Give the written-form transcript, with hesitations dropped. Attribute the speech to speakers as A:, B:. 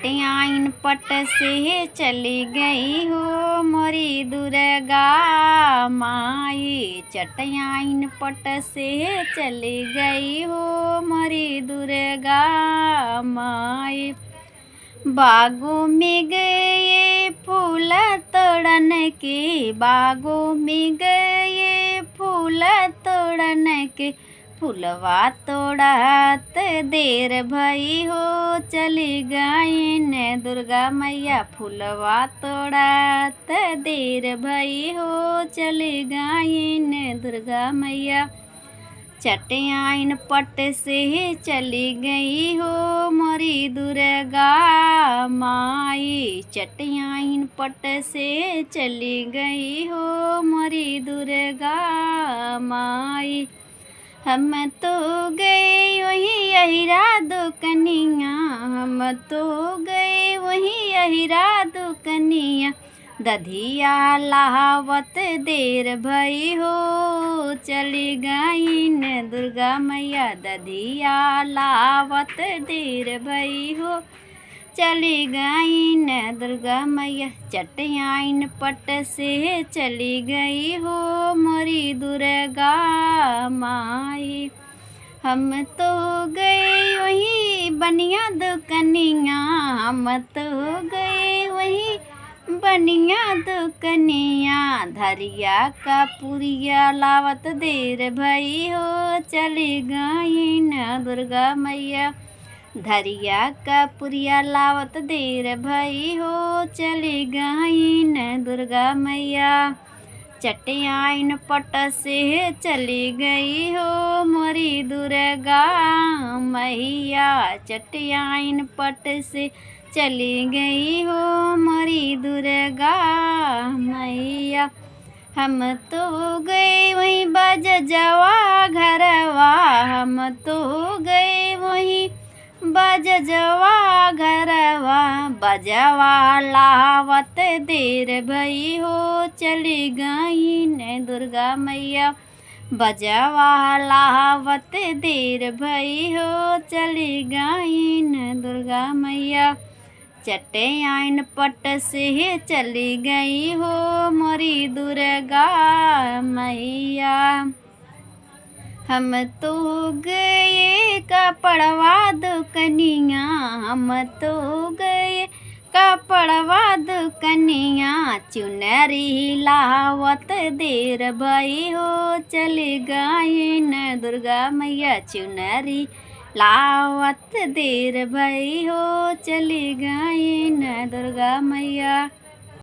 A: चटियाइन पट से चली गई हो मोरी दुर्गा माई। चटियाइन पट से चली गई हो मोरी दुर्गा माई। बागों में गए फूल तोड़न के, बागों में गए फूल तोड़न के, फूलवा तोड़त देर भई हो चली गई न दुर्गा मैया। फूलवा तोड़त देर भई हो चली गई न दुर्गा मैया। चटियाइन पट से चली गई हो मोरी दुर्गा माई। चटियाइन पट से चली गई हो मोरी दुर्गा माई। हम तो गए वही अहिरा दुकनिया, हम तो गए वही अहिरा दुकनिया, दधिया लावत देर भई हो चली गई न दुर्गा मैया। दधिया लावत देर भई हो चली गई न दुर्गा मैया। चटियाइन पट से चली गई हो मोरी दुर्गा माई। हम तो गए वही बनिया दुकनिया, हम तो गए वही बनिया दुकनिया, धरिया का पुरिया लावत देर भई हो चली गई न दुर्गा मैया। धरिया का पुरिया लावत देर भई हो चली गई न दुर्गा मैया। चटियाइन पट से चली गई हो मोरी दुर्गा मैया। चटियाइन पट से चली गई हो मोरी दुर्गा मैया। हम तो गए वहीं बजजवा घरवा, हम तो गए वहीं बजजवा घरवा, बजवा लावत देर भई हो चली गई न दुर्गा मैया। बजवा लावत देर भई हो चली गई न दुर्गा मैया। चटियाइन पट से चली गई हो मोरी दुर्गा मैया। हम तो गए कपड़वा दुकनिया, हम तो गए कपड़वा दुकनिया, चुनरी लावत देर भई हो चली गई न दुर्गा मैया। चुनरी लावत देर भई हो चली गई न दुर्गा मैया।